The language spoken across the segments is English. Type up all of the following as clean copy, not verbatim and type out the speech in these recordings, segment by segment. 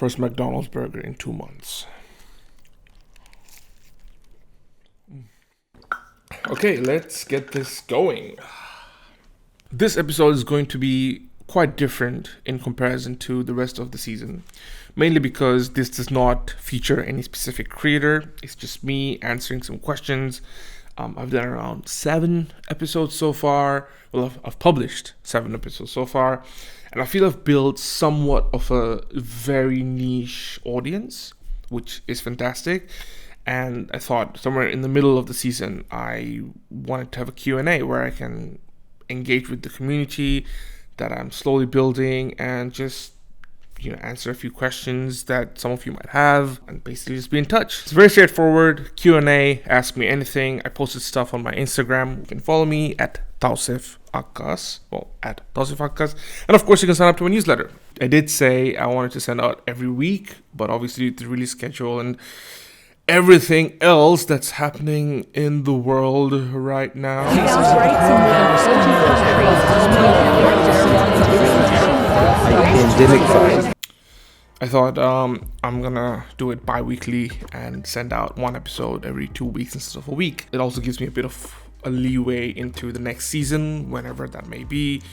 first McDonald's burger in 2 months. Okay, let's get this going. This episode is going to be quite different in comparison to the rest of the season, mainly because this does not feature any specific creator. It's just me answering some questions. I've done around 7 episodes so far. Well, I've published 7 episodes so far, and I feel I've built somewhat of a very niche audience, which is fantastic. And I thought somewhere in the middle of the season, I wanted to have a Q&A where I can engage with the community that I'm slowly building and just, answer a few questions that some of you might have and basically just be in touch. It's very straightforward. Q&A, ask me anything. I posted stuff on my Instagram. You can follow me at Tausif Akkas. At Tausif Akkas. And of course, you can sign up to my newsletter. I did say I wanted to send out every week, but obviously the release schedule and everything else that's happening in the world right now. I thought I'm gonna do it bi-weekly and send out 1 episode every 2 weeks instead of a week. It also gives me a bit of a leeway into the next season, whenever that may be.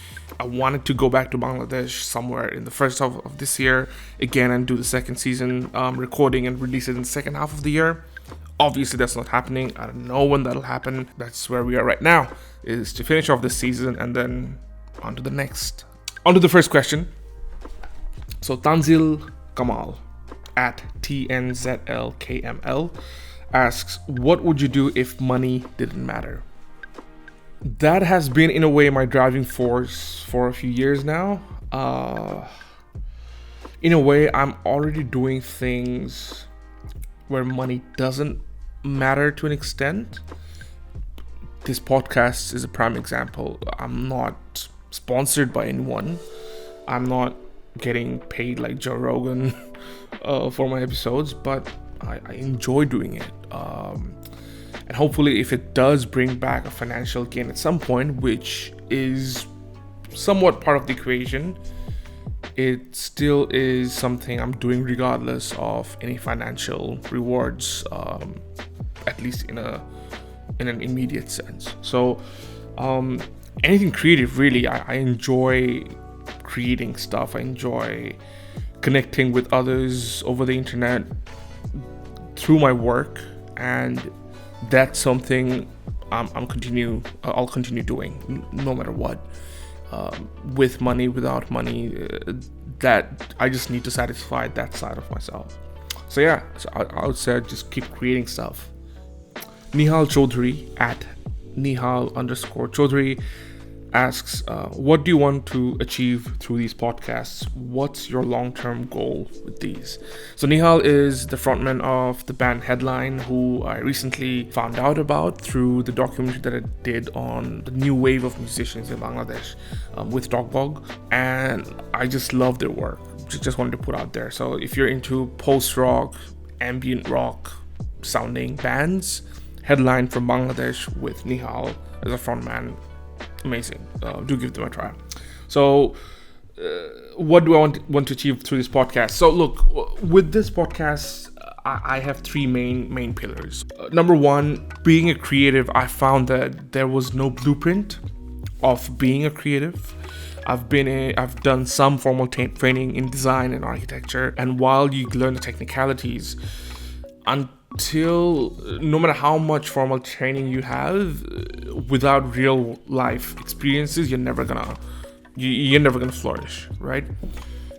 I wanted to go back to Bangladesh somewhere in the first half of this year again and do the second season recording and release it in the second half of the year. Obviously that's not happening. I don't know when that'll happen. That's where we are right now, is to finish off this season and then on to the next. On to the first question. So Tanzil Kamal at TNZLKML asks, what would you do if money didn't matter? That has been, in a way, my driving force for a few years now. In a way, I'm already doing things where money doesn't matter to an extent. This podcast is a prime example. I'm not sponsored by anyone. I'm not getting paid like Joe Rogan for my episodes, but I enjoy doing it. And hopefully if it does bring back a financial gain at some point, which is somewhat part of the equation, it still is something I'm doing regardless of any financial rewards, at least in an immediate sense. So anything creative, really, I enjoy creating stuff. I enjoy connecting with others over the internet through my work, and that's something I'll continue doing no matter what, with money, without money. That I just need to satisfy that side of myself. So yeah, I would say just keep creating stuff. Nihal Chaudhary at Nihal_Chaudhary asks, what do you want to achieve through these podcasts? What's your long-term goal with these? So Nihal is the frontman of the band Headline, who I recently found out about through the documentary that I did on the new wave of musicians in Bangladesh with Dogbog, and I just love their work. Just wanted to put out there. So if you're into post-rock, ambient rock sounding bands, Headline from Bangladesh with Nihal as a frontman, amazing. Do give them a try. So what do I want to achieve through this podcast? So look, with this podcast, I have 3 main pillars. Number 1, being a creative. I found that there was no blueprint of being a creative. I've done some formal training in design and architecture, and while you learn the technicalities, no matter how much formal training you have, without real life experiences, you're never gonna flourish, right?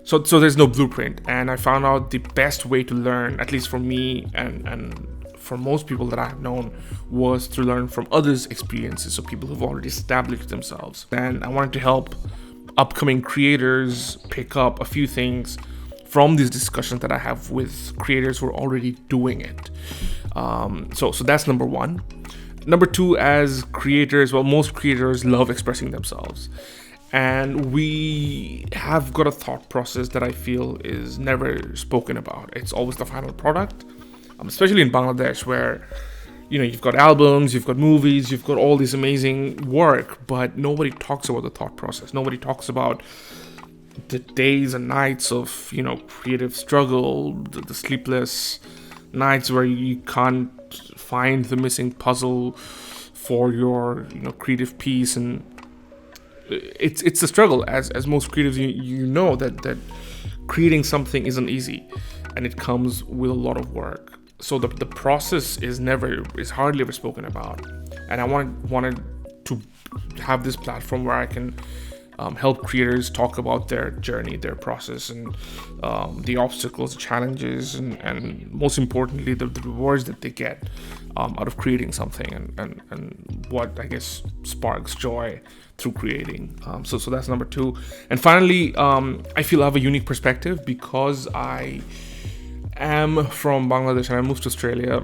So there's no blueprint, and I found out the best way to learn, at least for me and for most people that I've known, was to learn from others' experiences, so people who've already established themselves. And I wanted to help upcoming creators pick up a few things from these discussions that I have with creators who are already doing it. So that's number 1. Number 2, as creators, well, most creators love expressing themselves. And we have got a thought process that I feel is never spoken about. It's always the final product, especially in Bangladesh, where you've got albums, you've got movies, you've got all this amazing work, but nobody talks about the thought process. Nobody talks about the days and nights of, creative struggle, the sleepless nights where you can't find the missing puzzle for your, creative piece. And it's a struggle, as most creatives, know that creating something isn't easy, and it comes with a lot of work. So the process is hardly ever spoken about, and I wanted to have this platform where I can help creators talk about their journey, their process, and the obstacles, the challenges, and most importantly, the rewards that they get out of creating something, and what, I guess, sparks joy through creating. So that's number 2. And finally, I feel I have a unique perspective because I am from Bangladesh and I moved to Australia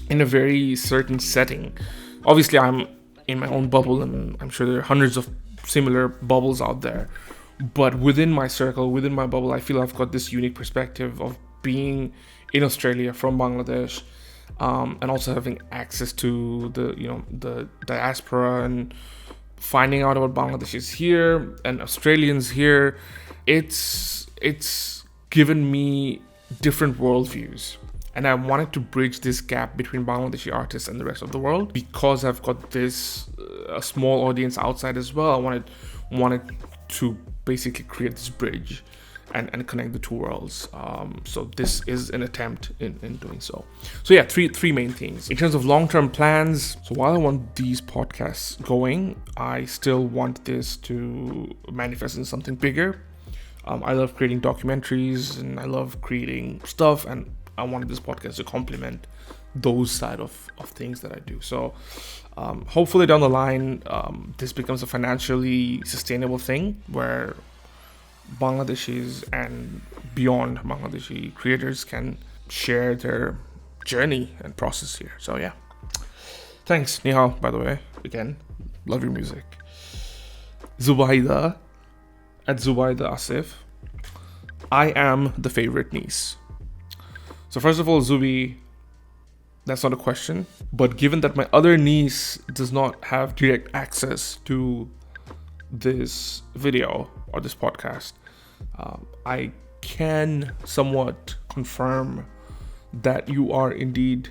in a very certain setting. Obviously, I'm in my own bubble, and I'm sure there are hundreds of similar bubbles out there. But within my circle, within my bubble, I feel I've got this unique perspective of being in Australia from Bangladesh, and also having access to the diaspora and finding out about Bangladeshis here and Australians here. It's given me different worldviews, and I wanted to bridge this gap between Bangladeshi artists and the rest of the world. Because I've got this a small audience outside as well, I wanted to basically create this bridge and connect the two worlds. So this is an attempt in doing so. So yeah, three main things. In terms of long-term plans, so while I want these podcasts going, I still want this to manifest in something bigger. I love creating documentaries, and I love creating stuff, and I wanted this podcast to complement those side of things that I do. So hopefully down the line, this becomes a financially sustainable thing where Bangladeshis and beyond Bangladeshi creators can share their journey and process here. So yeah, thanks Nihal, by the way, again, love your music. Zubaida at Zubaida Asif, I am the favorite niece. So first of all, Zubi, that's not a question, but given that my other niece does not have direct access to this video or this podcast, I can somewhat confirm that you are indeed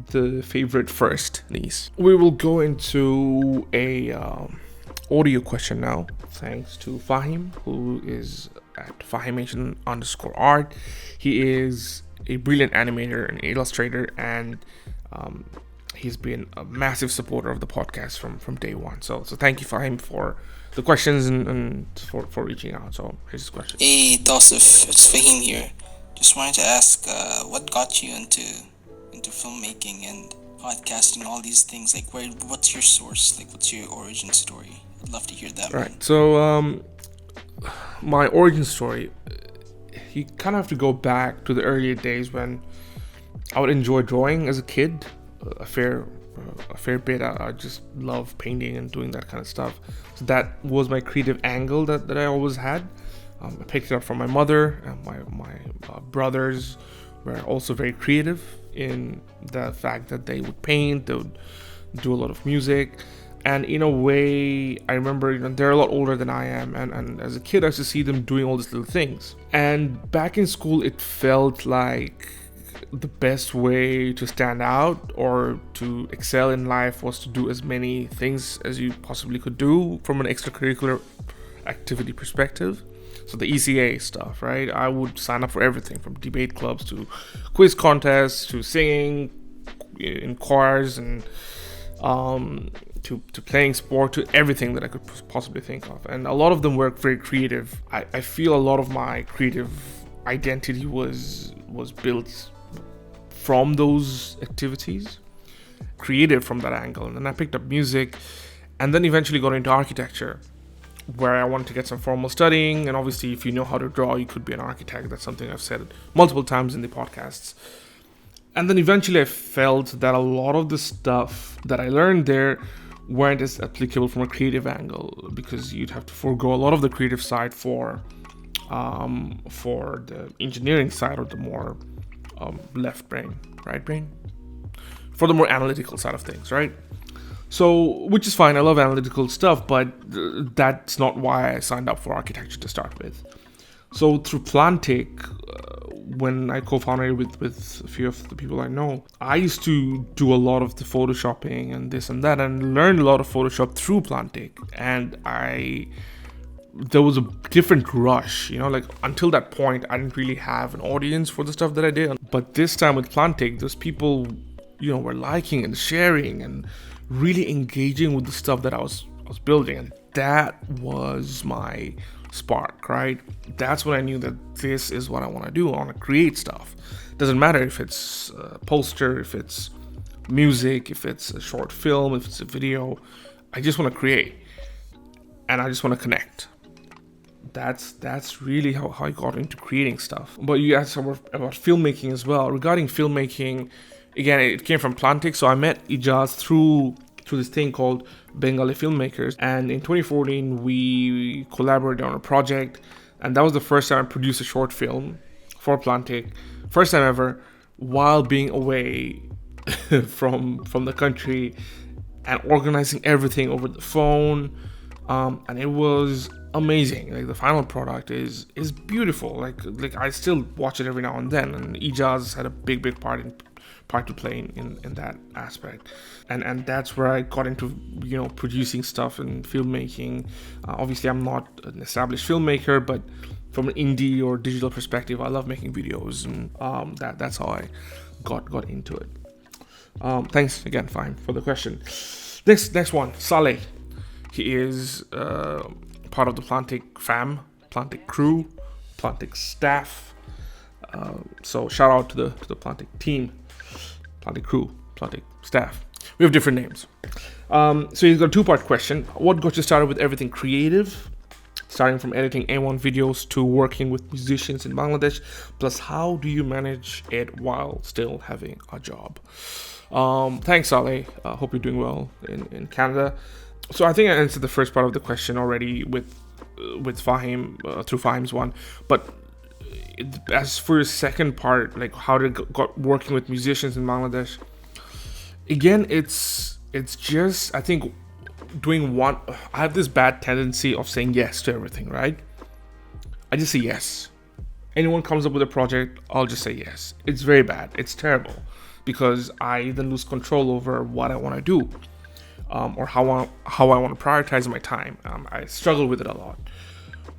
the favorite first niece. We will go into a audio question now, thanks to Fahim, who is at Fahimation_art. He is a brilliant animator and illustrator, and he's been a massive supporter of the podcast from day one. So thank you, Fahim, for the questions and for reaching out. So here's his question. Hey Dosif, it's Fahim here. Just wanted to ask, what got you into filmmaking and podcasting, all these things? Like, what's your source? Like, what's your origin story? I'd love to hear that. Right. So my origin story, you kind of have to go back to the earlier days when I would enjoy drawing as a kid, a fair bit. I just love painting and doing that kind of stuff. So that was my creative angle that I always had. I picked it up from my mother, and my brothers were also very creative in the fact that they would paint, they would do a lot of music. And in a way, I remember, they're a lot older than I am, and as a kid I used to see them doing all these little things. And back in school, it felt like the best way to stand out or to excel in life was to do as many things as you possibly could do from an extracurricular activity perspective. So the ECA stuff, right? I would sign up for everything from debate clubs to quiz contests to singing in choirs and to playing sport, to everything that I could possibly think of. And a lot of them were very creative. I feel a lot of my creative identity was built from those activities, created from that angle. And then I picked up music, and then eventually got into architecture, where I wanted to get some formal studying. And obviously, if you know how to draw, you could be an architect. That's something I've said multiple times in the podcasts. And then eventually I felt that a lot of the stuff that I learned there weren't as applicable from a creative angle, because you'd have to forego a lot of the creative side for the engineering side, or the more right brain, for the more analytical side of things, right? So, which is fine. I love analytical stuff, but that's not why I signed up for architecture to start with. So through Plantic, when I co-founded with a few of the people I know, I used to do a lot of the photoshopping and this and that, and learned a lot of Photoshop through Plantic. And there was a different rush, like until that point, I didn't really have an audience for the stuff that I did. But this time with Plantic, those people, were liking and sharing and really engaging with the stuff that I was building, and that was my spark, right? That's when I knew that this is what I want to do. I want to create stuff. Doesn't matter if it's a poster, if it's music, if it's a short film, if it's a video. I just want to create, and I just want to connect. That's really how I got into creating stuff. But you asked about filmmaking as well. Regarding filmmaking, again, it came from Plantic. So I met Ijaz through this thing called Bengali Filmmakers, and in 2014 we collaborated on a project, and that was the first time I produced a short film for Plantic, first time ever, while being away from the country and organizing everything over the phone, and it was amazing. Like the final product is beautiful. Like I still watch it every now and then, and Ijaz had a big part to play in that aspect, and that's where I got into producing stuff and filmmaking. Obviously I'm not an established filmmaker, but from an indie or digital perspective, I love making videos, and that's how I got into it. Thanks again, Fine, for the question. Next one, Saleh. He is part of the Plantic fam, Plantic crew, Plantic staff. So shout out to the Plantic team, Plantic crew, Plantic staff. We have different names. So he's got a two-part question. What got you started with everything creative? Starting from editing A1 videos to working with musicians in Bangladesh. Plus, how do you manage it while still having a job? Thanks, Saleh. Hope you're doing well in Canada. So I think I answered the first part of the question already with Fahim, through Fahim's one. But as for your second part, like how did it got working with musicians in Bangladesh, again, it's just, I think, doing one. I have this bad tendency of saying yes to everything, right? I just say yes. Anyone comes up with a project, I'll just say yes. It's very bad. It's terrible, because I then lose control over what I want to do, or how I want to prioritize my time. I struggle with it a lot.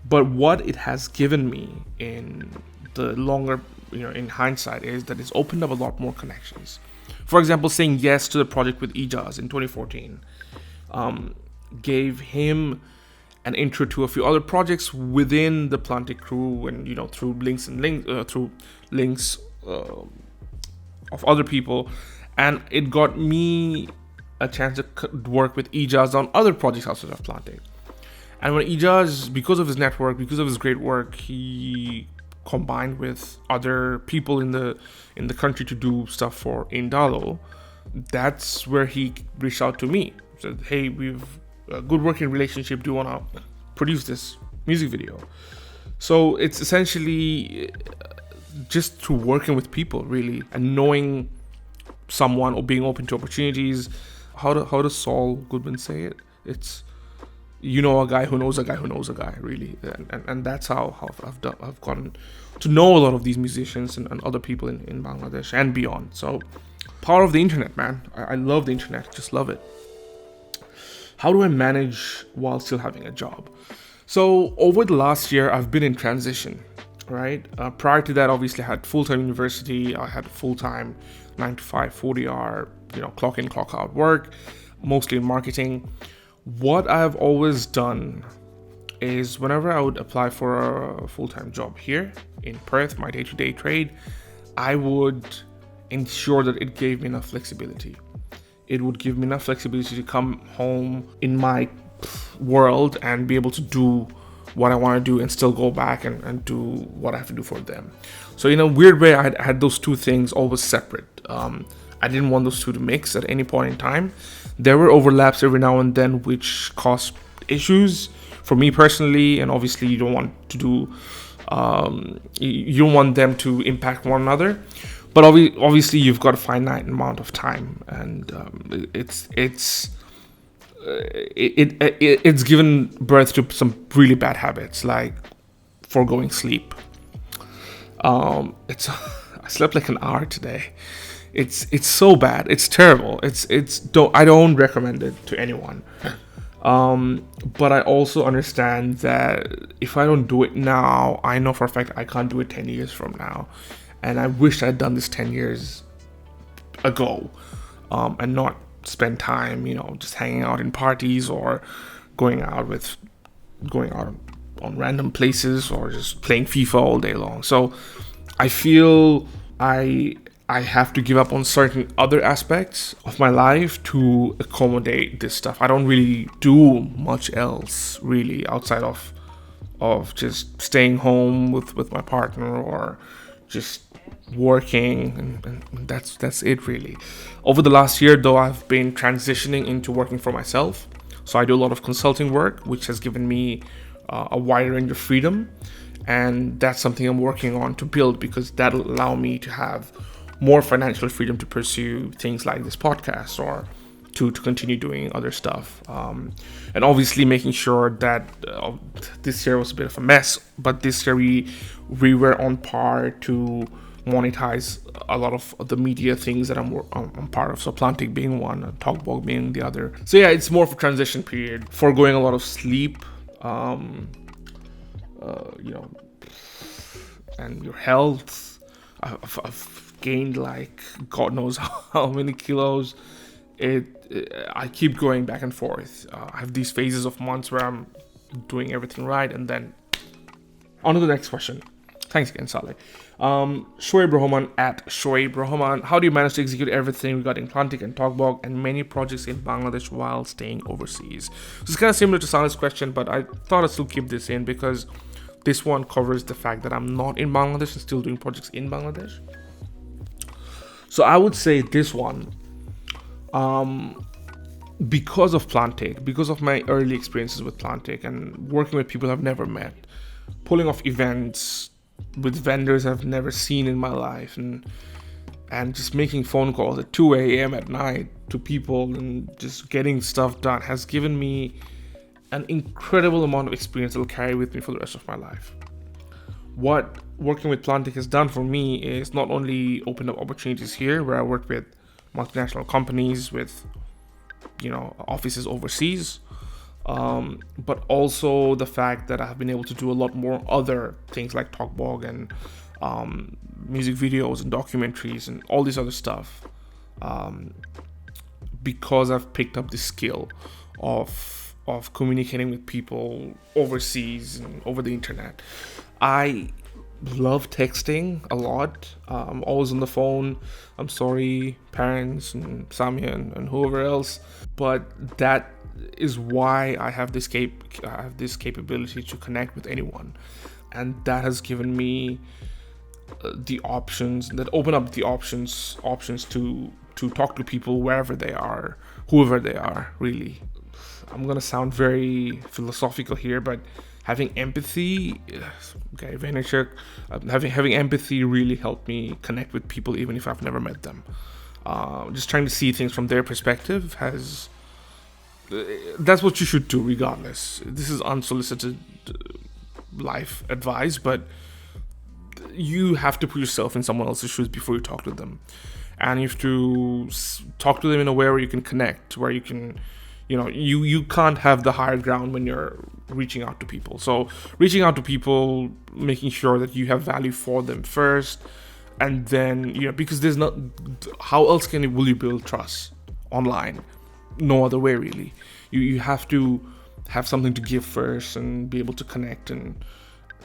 But what it has given me in the longer, in hindsight, is that it's opened up a lot more connections. For example, saying yes to the project with Ijaz in 2014 gave him an intro to a few other projects within the Plantic crew, and through links of other people, and it got me a chance to work with Ijaz on other projects outside of Plantic. And when Ijaz, because of his network, because of his great work, he combined with other people in the country to do stuff for Indalo, that's where he reached out to me. Said, hey, we've a good working relationship. Do you want to produce this music video? So it's essentially just through working with people, really, and knowing someone or being open to opportunities. How does Saul Goodman say it? It's a guy who knows a guy who knows a guy, really, and that's how I've gotten to know a lot of these musicians and other people in Bangladesh and beyond. So, power of the internet, man. I love the internet, just love it. How do I manage while still having a job? So over the last year, I've been in transition, right? Prior to that, obviously, I had full-time university. I had full-time 9 to 5, 40-hour, clock in, clock out work, mostly in marketing. What I've always done is whenever I would apply for a full-time job here in Perth, my day-to-day trade, I would ensure that it gave me enough flexibility. It would give me enough flexibility to come home in my world and be able to do what I want to do and still go back and do what I have to do for them. So in a weird way, I had those two things always separate. I didn't want those two to mix at any point in time. There were overlaps every now and then which caused issues for me personally, and obviously you don't want to do you don't want them to impact one another. But obviously you've got a finite amount of time, and it's it's given birth to some really bad habits, like foregoing sleep. It's I slept like an hour today. It's so bad. It's terrible. It's don't I don't recommend it to anyone. But I also understand that if I don't do it now, I know for a fact I can't do it 10 years from now. And I wish I'd done this 10 years ago, and not spend time, just hanging out in parties or going out with, going out on random places or just playing FIFA all day long. So I feel I have to give up on certain other aspects of my life to accommodate this stuff. I don't really do much else really outside of just staying home with my partner or just working, and that's it really. Over the last year though, I've been transitioning into working for myself. So I do a lot of consulting work, which has given me a wide range of freedom, and that's something I'm working on to build, because that'll allow me to have more financial freedom to pursue things like this podcast or to continue doing other stuff. And obviously making sure that this year was a bit of a mess, but this year we were on par to monetize a lot of the media things that I'm part of. So Plantic being one, Talkblog being the other. So yeah, it's more of a transition period, foregoing a lot of sleep, and your health. I've gained like God knows how many kilos. I keep going back and forth. I have these phases of months where I'm doing everything right, and then on to the next question. Thanks again, Saleh. Shoaib Rahman at Shoaib Rahman. How do you manage to execute everything regarding Plantic and Talkblog and many projects in Bangladesh while staying overseas? So it's kind of similar to Saleh's question, but I thought I'd still keep this in because this one covers the fact that I'm not in Bangladesh and still doing projects in Bangladesh. So I would say this one, because of Plantic, because of my early experiences with Plantic and working with people I've never met, pulling off events with vendors I've never seen in my life, and just making phone calls at 2 a.m. at night to people and just getting stuff done has given me an incredible amount of experience that will carry with me for the rest of my life. What working with Plantic has done for me is not only opened up opportunities here where I work with multinational companies with offices overseas, but also the fact that I've been able to do a lot more other things like Talkblog and music videos and documentaries and all this other stuff, because I've picked up the skill of communicating with people overseas and over the internet. I love texting a lot. I'm always on the phone. I'm sorry, parents and Samia and whoever else, but that is why I have this capability to connect with anyone, and that has given me the options that open up the options to talk to people wherever they are, whoever they are. Really, I'm gonna sound very philosophical here, but having empathy, okay, having empathy really helped me connect with people even if I've never met them. Just trying to see things from their perspective that's what you should do regardless. This is unsolicited life advice, but you have to put yourself in someone else's shoes before you talk to them, and you have to talk to them in a way where you can connect, where you can, you can't have the higher ground when you're reaching out to people. So reaching out to people, making sure that you have value for them first, and then because there's not, how else will you build trust online? No other way really. You have to have something to give first and be able to connect. And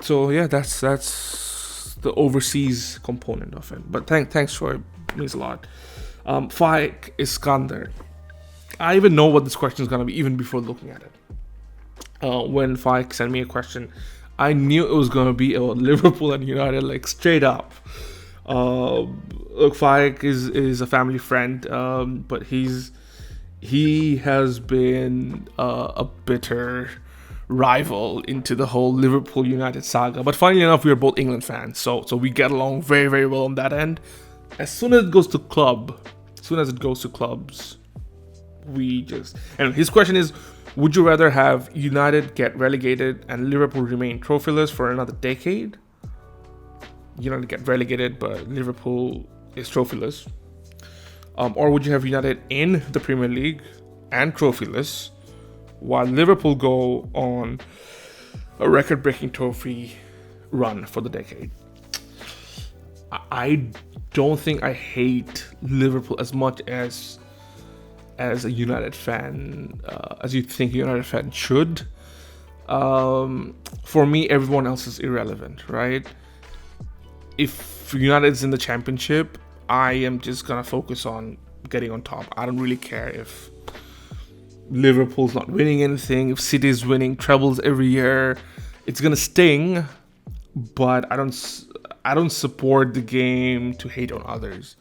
so yeah, that's the overseas component of it. But thanks for it, means a lot. Faik Iskander. I even know what this question is gonna be even before looking at it. When Faik sent me a question, I knew it was gonna be about Liverpool and United, like straight up. Look, Faik is a family friend, but he has been a bitter rival into the whole Liverpool United saga. But funnily enough, we are both England fans, so we get along very, very well on that end. As soon as it goes to clubs, And his question is, would you rather have United get relegated and Liverpool remain trophyless for another decade? United get relegated, but Liverpool is trophyless. Or would you have United in the Premier League and trophyless, while Liverpool go on a record-breaking trophy run for the decade? I don't think I hate Liverpool as much as a United fan, as you think a United fan should. For me, everyone else is irrelevant, right? If United's in the Championship, I am just gonna focus on getting on top. I don't really care if Liverpool's not winning anything, if City's winning trebles every year. It's gonna sting, but I don't support the game to hate on others.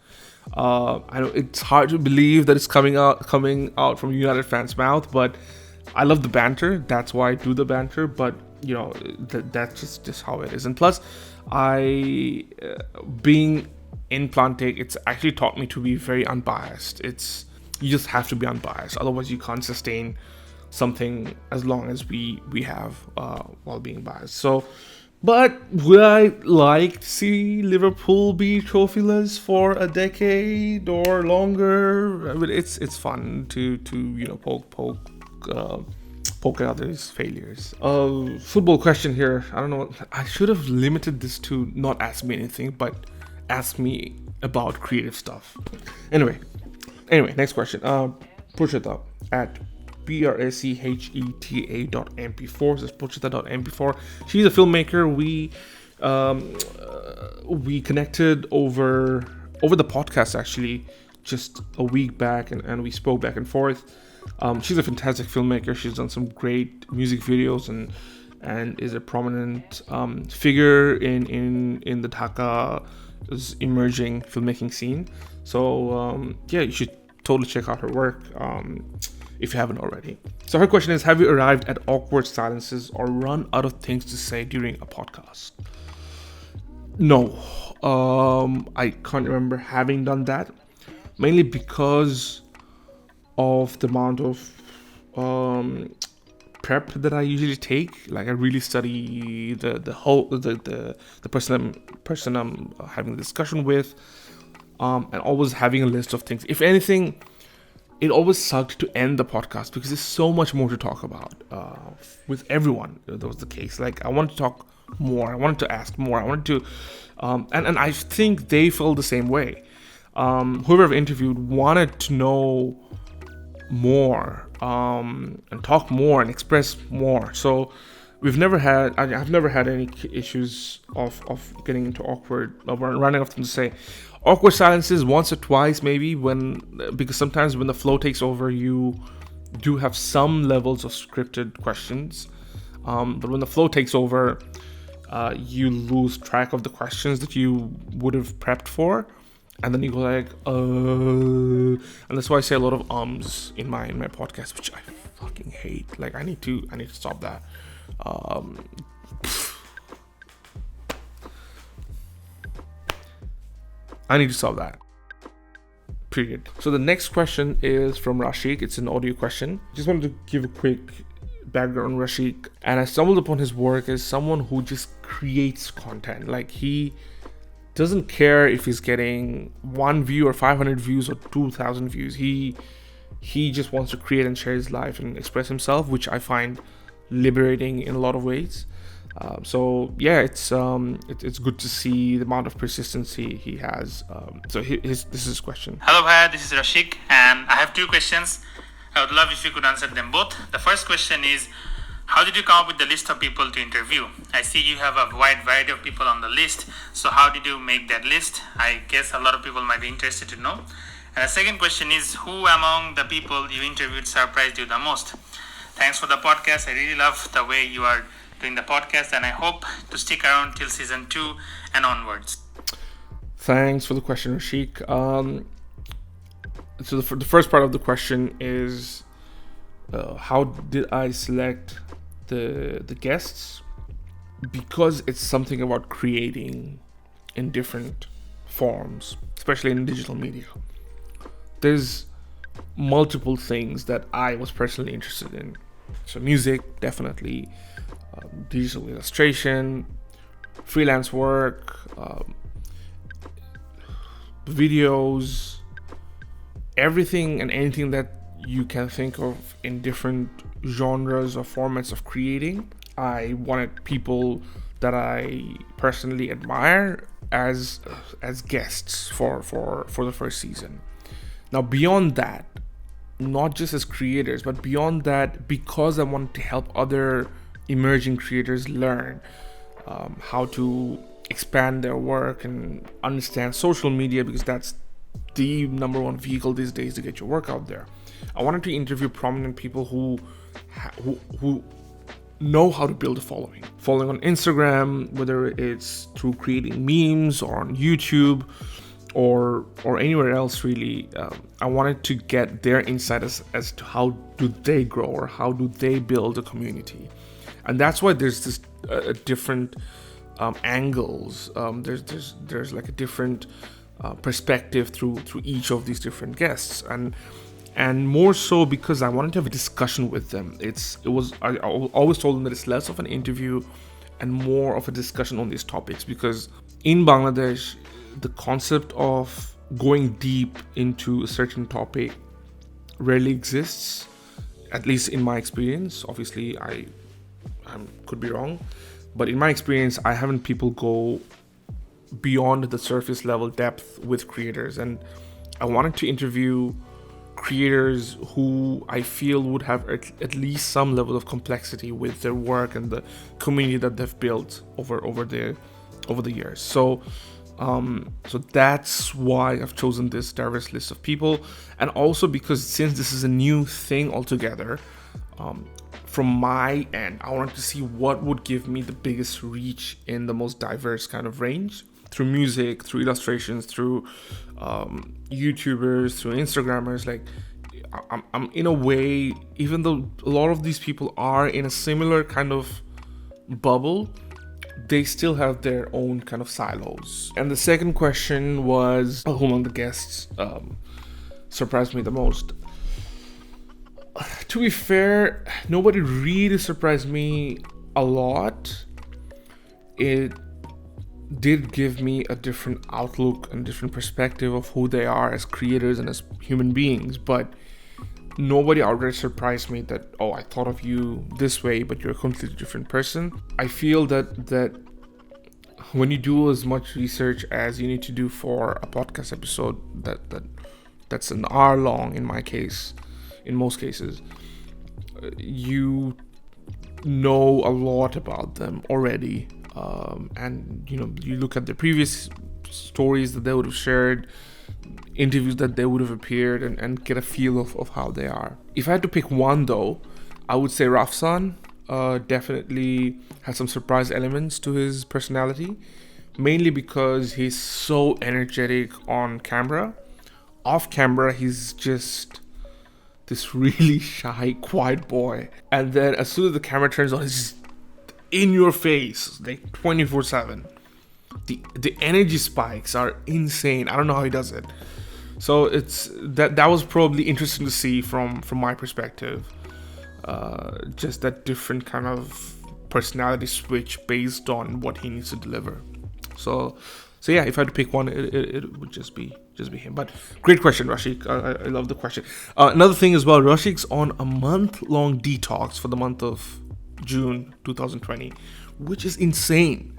I know it's hard to believe that it's coming out from United fans' mouth, but I love the banter. That's why I do the banter. But that's just how it is. And plus, being in Plantek, it's actually taught me to be very unbiased. You just have to be unbiased, otherwise you can't sustain something as long as we have while being biased. So. But would I like to see Liverpool be trophyless for a decade or longer? I mean, it's fun to poke at others' failures. Football question here. I don't know. I should have limited this to not ask me anything, but ask me about creative stuff. Anyway, next question. Pushita at bracheta.mp4 says pushita.mp4. She's a filmmaker. We connected over the podcast actually just a week back, and we spoke back and forth. She's a fantastic filmmaker. She's done some great music videos and is a prominent figure in the Dhaka emerging filmmaking scene. So you should totally check out her work if you haven't already. So her question is, have you arrived at awkward silences or run out of things to say during a podcast? No, I can't remember having done that, mainly because of the amount of prep that I usually take. Like, I really study the person I'm having a discussion with, and always having a list of things. If anything, it always sucked to end the podcast because there's so much more to talk about. With everyone, that was the case. Like, I wanted to talk more. I wanted to ask more. I wanted to, and I think they felt the same way. Whoever I've interviewed wanted to know more, and talk more and express more. So I've never had any issues of getting into awkward, or running off them to say. Awkward silences once or twice maybe, because sometimes when the flow takes over, you do have some levels of scripted questions, but when the flow takes over, you lose track of the questions that you would have prepped for, and then you go like, and that's why I say a lot of ums in my podcast, which I fucking hate. Like, I need to stop that. I need to solve that. Period. So the next question is from Rashik. It's an audio question. Just wanted to give a quick background on Rashik. And I stumbled upon his work as someone who just creates content. Like, he doesn't care if he's getting 1 view or 500 views or 2,000 views. He just wants to create and share his life and express himself, which I find liberating in a lot of ways. So yeah, it's good to see the amount of persistency he has. This is his question. Hello, Bhaiya, this is Rashik, and I have 2 questions. I would love if you could answer them both. The first question is, how did you come up with the list of people to interview? I see you have a wide variety of people on the list, so how did you make that list? I guess a lot of people might be interested to know. And the second question is, who among the people you interviewed surprised you the most? Thanks for the podcast. I really love the way you are doing the podcast, and I hope to stick around till season 2 and onwards. Thanks for the question, Rashik. So the first part of the question is, how did I select the guests? Because it's something about creating in different forms, especially in digital media. There's multiple things that I was personally interested in. So music, definitely, digital illustration, freelance work, videos, everything and anything that you can think of in different genres or formats of creating. I wanted people that I personally admire as guests for the first season. Now beyond that, not just as creators, but beyond that, because I wanted to help other emerging creators learn how to expand their work and understand social media, because that's the number one vehicle these days to get your work out there. I wanted to interview prominent people who know how to build a following on Instagram, whether it's through creating memes or on YouTube or anywhere else really. I wanted to get their insight as to how do they grow or how do they build a community. And that's why there's this different angles. There's like a different perspective through each of these different guests, and more so because I wanted to have a discussion with them. I always told them that it's less of an interview and more of a discussion on these topics, because in Bangladesh, the concept of going deep into a certain topic rarely exists, at least in my experience. Obviously, I could be wrong, but in my experience, I haven't people go beyond the surface level depth with creators, and I wanted to interview creators who I feel would have at least some level of complexity with their work and the community that they've built over the years. So that's why I've chosen this diverse list of people, and also because since this is a new thing altogether, from my end, I wanted to see what would give me the biggest reach in the most diverse kind of range, through music, through illustrations, through YouTubers, through Instagrammers. Like I'm in a way, even though a lot of these people are in a similar kind of bubble, they still have their own kind of silos. And the second question was, who among the guests surprised me the most? To be fair, nobody really surprised me a lot. It did give me a different outlook and different perspective of who they are as creators and as human beings, but nobody outright surprised me that, oh, I thought of you this way, but you're a completely different person. I feel that when you do as much research as you need to do for a podcast episode that's an hour long, in my case, in most cases, you know a lot about them already. And you look at the previous stories that they would have shared, interviews that they would have appeared, and get a feel of how they are. If I had to pick one though, I would say Rafsan definitely has some surprise elements to his personality, mainly because he's so energetic on camera. Off camera, he's just this really shy, quiet boy, and then as soon as the camera turns on, he's just in your face, like 24/7. The energy spikes are insane. I don't know how he does it. So it's that was probably interesting to see from my perspective. Just that different kind of personality switch based on what he needs to deliver. So yeah, if I had to pick one, it would just be him. But great question, Rashik. I love the question. Another thing as well, Rashik's on a month-long detox for the month of June 2020, which is insane.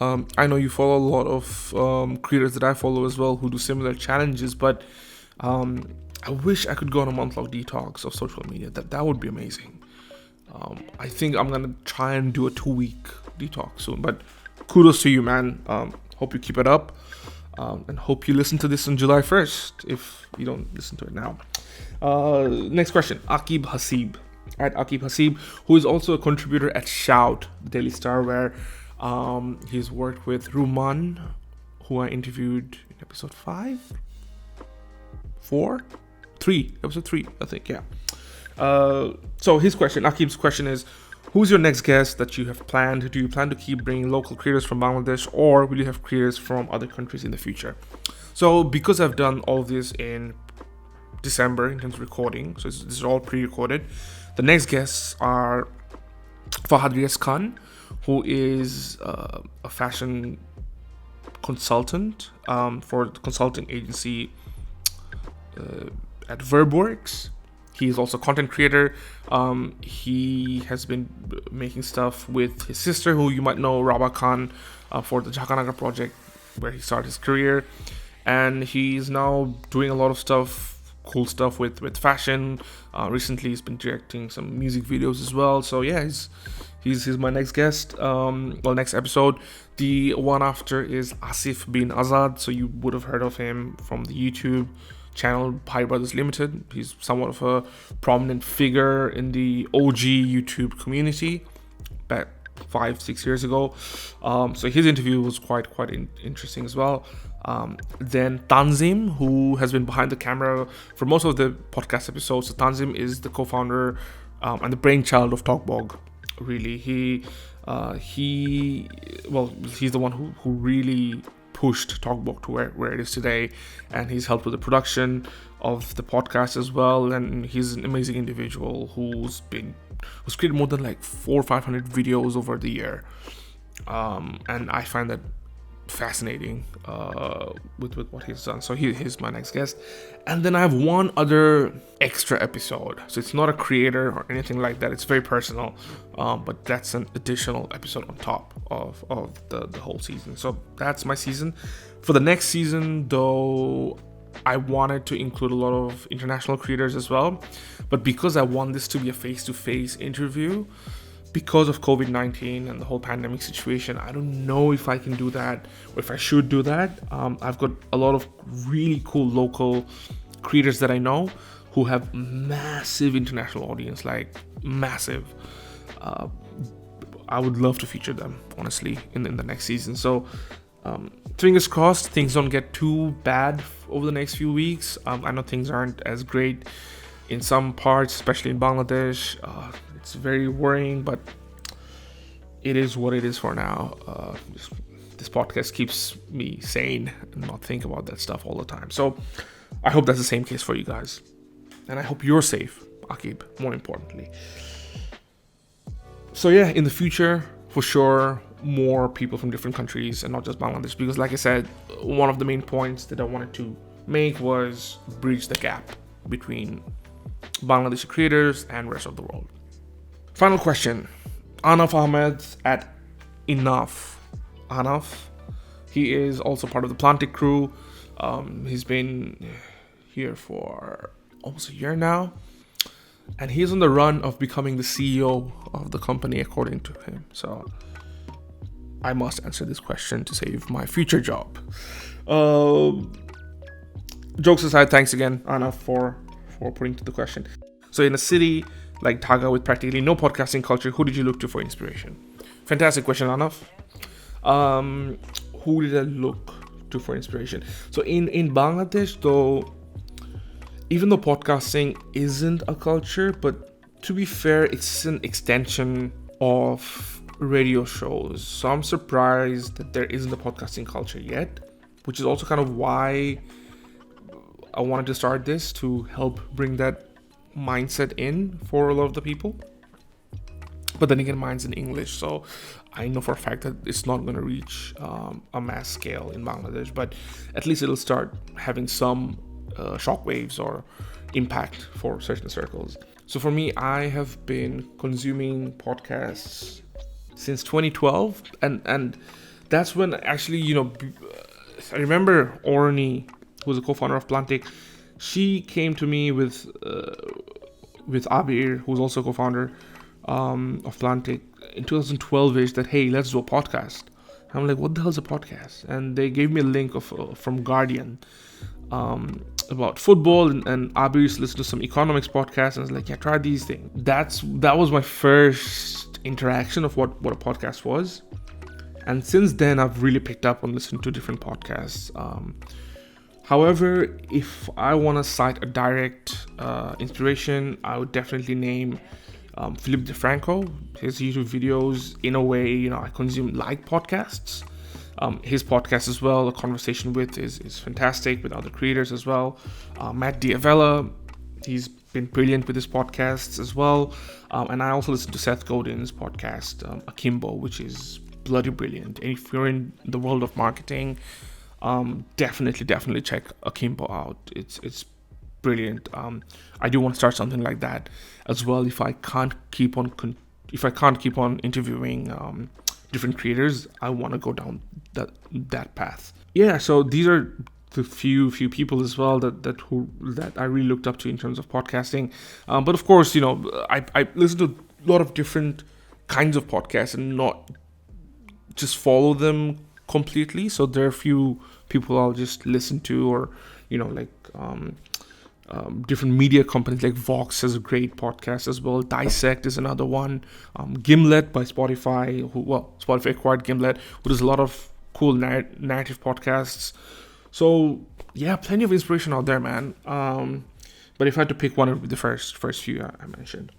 I know you follow a lot of creators that I follow as well who do similar challenges, but I wish I could go on a month-long detox of social media. That would be amazing. I think I'm gonna try and do a 2-week detox soon, but kudos to you, man. Hope you keep it up, and hope you listen to this on July 1st if you don't listen to it now. Next question, Akib Hasib. At Akib Hasib, who is also a contributor at Shout, the Daily Star, where he's worked with Ruman, who I interviewed in episode 3, I think, yeah. So his question, Akib's question is, who's your next guest that you have planned? Do you plan to keep bringing local creators from Bangladesh, or will you have creators from other countries in the future? So because I've done all of this in December in terms of recording. So this is all pre-recorded. The next guests are Fahad Riaz Khan, who is a fashion consultant for the consulting agency at Verbworks. He's also a content creator. He has been making stuff with his sister, who you might know, Rabah Khan, for the Jhankanagar project, where he started his career. And he's now doing a lot of stuff, cool stuff with fashion. Recently, he's been directing some music videos as well. So yeah, he's my next guest. Next episode. The one after is Asif Bin Azad. So you would have heard of him from the YouTube channel Pi Brothers Limited. He's somewhat of a prominent figure in the OG YouTube community back 5-6 years ago. So his interview was quite interesting as well. Then Tanzim, who has been behind the camera for most of the podcast episodes. So Tanzim is the co-founder and the brainchild of TalkBog. Really, he's the one who really pushed TalkBog to where it is today, and he's helped with the production of the podcast as well. And he's an amazing individual who's created more than like 400 or 500 videos over the year, and I find that fascinating with what he's done. So he's my next guest. And then I have one other extra episode. So it's not a creator or anything like that. It's very personal, but that's an additional episode on top of the whole season. So that's my season. For the next season, though, I wanted to include a lot of international creators as well, but because I want this to be a face-to-face interview, because of COVID-19 and the whole pandemic situation, I don't know if I can do that or if I should do that. I've got a lot of really cool local creators that I know who have massive international audience, like massive. I would love to feature them, honestly, in the next season. So fingers crossed things don't get too bad over the next few weeks. I know things aren't as great in some parts, especially in Bangladesh. It's very worrying, but it is what it is for now. This podcast keeps me sane and not think about that stuff all the time. So I hope that's the same case for you guys. And I hope you're safe, Akib, more importantly. So yeah, in the future, for sure, more people from different countries and not just Bangladesh. Because like I said, one of the main points that I wanted to make was bridge the gap between Bangladeshi creators and rest of the world. Final question. Anaf Ahmed at Enough. Anaf, he is also part of the Plantic crew. He's been here for almost a year now, and he's on the run of becoming the CEO of the company, according to him. So I must answer this question to save my future job. Jokes aside, thanks again, Anaf, for putting to the question. So in a city like Dhaka with practically no podcasting culture, who did you look to for inspiration? Fantastic question, Anaf. Who did I look to for inspiration? So in Bangladesh, though, even though podcasting isn't a culture, but to be fair, it's an extension of radio shows. So I'm surprised that there isn't a podcasting culture yet, which is also kind of why I wanted to start this, to help bring that mindset in for a lot of the people. But then again, mine's in English, so I know for a fact that it's not going to reach a mass scale in Bangladesh, but at least it'll start having some shockwaves or impact for certain circles. So for me, I have been consuming podcasts since 2012, and that's when actually, I remember Orni, who's a co-founder of Plantic. She came to me with Abir, who's also a co-founder of Plantic, in 2012ish, that hey, let's do a podcast. I'm like, what the hell is a podcast? And they gave me a link from Guardian about football, and Abir used to listen to some economics podcasts, and I was like, yeah, try these things. That was my first interaction of what a podcast was, and since then I've really picked up on listening to different podcasts. However, if I want to cite a direct inspiration, I would definitely name Philip DeFranco. His YouTube videos, in a way, I consume like podcasts, His podcast as well, A Conversation With, is fantastic, with other creators as well. Matt Diavella, he's been brilliant with his podcasts as well. And I also listen to Seth Godin's podcast, Akimbo, which is bloody brilliant. And if you're in the world of marketing, definitely check Akimbo out. It's brilliant. I do want to start something like that as well. If I can't keep on interviewing different creators, I want to go down that path. Yeah, so these are the few people as well that I really looked up to in terms of podcasting. But of course, I listen to a lot of different kinds of podcasts and not just follow them completely. So there are a few people I'll just listen to, or different media companies like Vox has a great podcast as well. Dissect is another one. Gimlet by Spotify, Spotify acquired Gimlet, who does a lot of cool narrative podcasts. So yeah, plenty of inspiration out there, man. But if I had to pick one, it would be the first few I mentioned.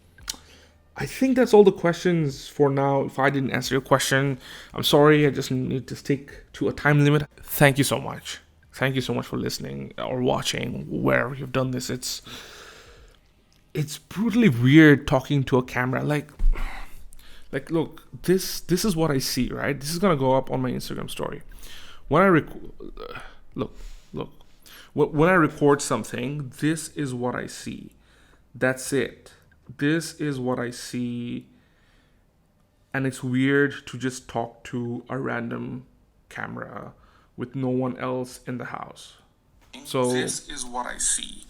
I think that's all the questions for now. If I didn't answer your question, I'm sorry. I just need to stick to a time limit. Thank you so much. Thank you so much for listening or watching, wherever you've done this. It's brutally weird talking to a camera. Like look, this is what I see, right? This is gonna go up on my Instagram story. When I when I record something, this is what I see. That's it. This is what I see. And it's weird to just talk to a random camera with no one else in the house. So this is what I see.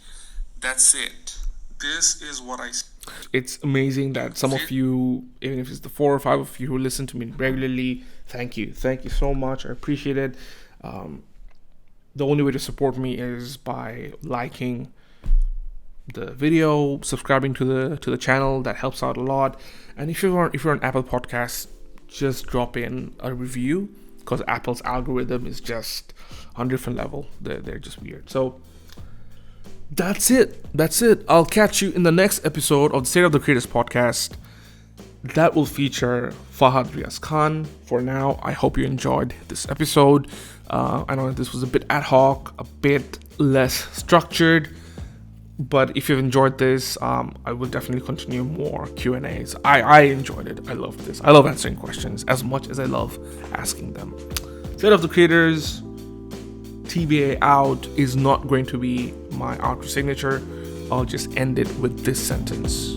That's it. This is what I see. It's amazing that some of you, even if it's the 4 or 5 of you who listen to me regularly, thank you so much. I appreciate it. The only way to support me is by liking the video, subscribing to the channel. That helps out a lot. And if you're on Apple Podcasts, just drop in a review, because Apple's algorithm is just on a different level. They're just weird. So that's it. I'll catch you in the next episode of the State of the Creators podcast. That will feature Fahad Riaz Khan. For now, I hope you enjoyed this episode. I know this was a bit ad hoc, a bit less structured, but if you've enjoyed this, I will definitely continue more Q&As. I enjoyed it. I love this. I love answering questions as much as I love asking them. State of the Creators, TBA out, is not going to be my outro signature. I'll just end it with this sentence.